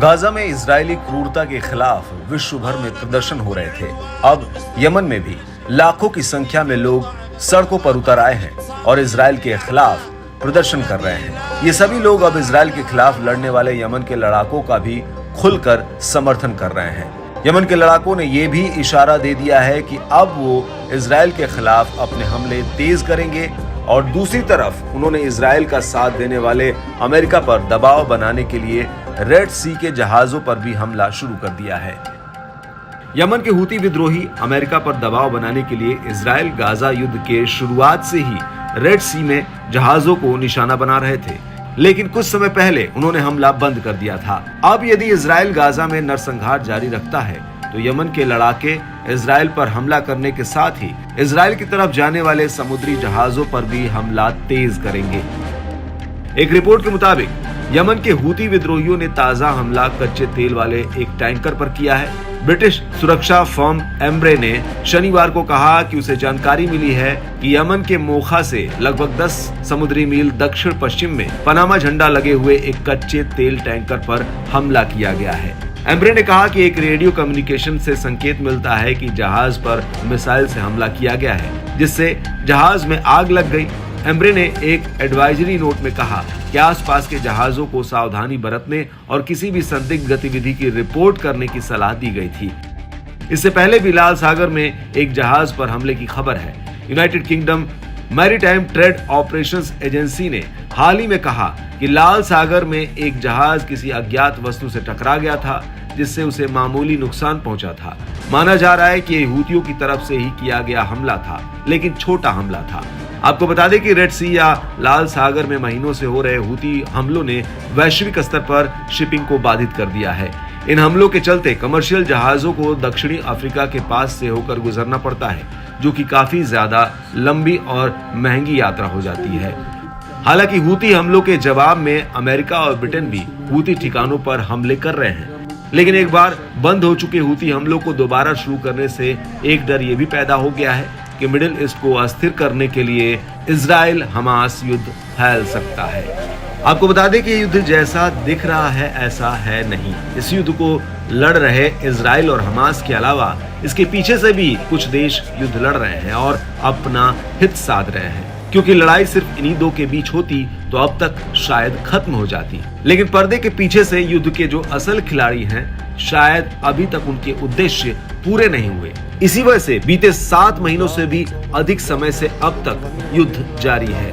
Gaza में Israeli क्रूरता के खिलाफ विश्व भर में प्रदर्शन हो रहे थे। अब यमन में भी लाखों की संख्या में लोग सड़कों पर उतर आए हैं और इजरायल के खिलाफ प्रदर्शन कर रहे हैं। ये सभी लोग अब इजरायल के खिलाफ लड़ने वाले यमन के लड़ाकों का भी खुलकर समर्थन कर रहे हैं। यमन के लड़ाकों ने यह भी इशारा दे दिया है कि अब वो इजरायल के खिलाफ अपने हमले तेज करेंगे और दूसरी तरफ उन्होंने इजरायल का साथ देने वाले अमेरिका पर दबाव बनाने के लिए रेड सी के जहाजों पर भी हमला शुरू कर दिया है। यमन के हूती विद्रोही अमेरिका पर दबाव बनाने के लिए इजरायल गाजा युद्ध के शुरुआत से ही रेड सी में जहाजों को निशाना बना रहे थे, लेकिन कुछ समय पहले उन्होंने हमला बंद कर दिया था। अब यदि इजरायल गाजा में नरसंहार जारी रखता है तो यमन के लड़ाके इजरायल पर हमला करने के साथ ही इजरायल की तरफ जाने वाले समुद्री जहाजों पर भी हमला तेज करेंगे। एक रिपोर्ट के मुताबिक यमन के हूती विद्रोहियों ने ताजा हमला कच्चे तेल वाले एक टैंकर पर किया है। ब्रिटिश सुरक्षा फर्म एम्ब्रे ने शनिवार को कहा कि उसे जानकारी मिली है कि यमन के मोखा से लगभग 10 समुद्री मील दक्षिण पश्चिम में पनामा झंडा लगे हुए एक कच्चे तेल टैंकर पर हमला किया गया है। एम्ब्रे ने कहा कि एक रेडियो कम्युनिकेशन से संकेत मिलता है कि जहाज पर मिसाइल से हमला किया गया है, जिससे जहाज में आग लग गई। एम्ब्रे ने एक एडवाइजरी नोट में कहा कि आसपास के जहाजों को सावधानी बरतने और किसी भी संदिग्ध गतिविधि की रिपोर्ट करने की सलाह दी गई थी। इससे पहले भी लाल सागर में एक जहाज पर हमले की खबर है। United kingdom maritime trade operations agency ने हाल ही में कहा कि लाल सागर में एक जहाज किसी अज्ञात वस्तु से टकरा गया था, जिससे उसे मामूली नुकसान पहुंचा था। माना जा रहा है कि ये हूतियों की तरफ से ही किया गया हमला था, लेकिन छोटा हमला था। आपको बता दें कि रेड सी या लाल सागर में महीनों से हो रहे हूती हमलों ने वैश्विक स्तर पर शिपिंग को बाधित कर दिया है। इन हमलों के चलते कमर्शियल जहाजों को दक्षिणी अफ्रीका के पास से होकर गुजरना पड़ता है, जो कि काफी ज्यादा लंबी और महंगी यात्रा हो जाती है। हालांकि हूती हमलों के जवाब में अमेरिका और ब्रिटेन भी हूती ठिकानों पर हमले कर रहे हैं, लेकिन एक बार बंद हो चुके हूती हमलों को दोबारा शुरू करने से एक डर ये भी पैदा हो गया है कि मिडिल ईस्ट को अस्थिर करने के लिए इजराइल हमास युद्ध फैल सकता है। आपको बता दें कि युद्ध जैसा दिख रहा है ऐसा है नहीं। इस युद्ध को लड़ रहे इजराइल और हमास के अलावा इसके पीछे से भी कुछ देश युद्ध लड़ रहे हैं और अपना हित साध रहे हैं, क्योंकि लड़ाई सिर्फ इन्हीं दो के बीच होती तो अब तक शायद खत्म हो जाती। लेकिन पर्दे के पीछे से युद्ध के जो असल खिलाड़ी हैं, शायद अभी तक उनके उद्देश्य पूरे नहीं हुए। इसी वजह से बीते 7 महीनों से भी अधिक समय से अब तक युद्ध जारी है।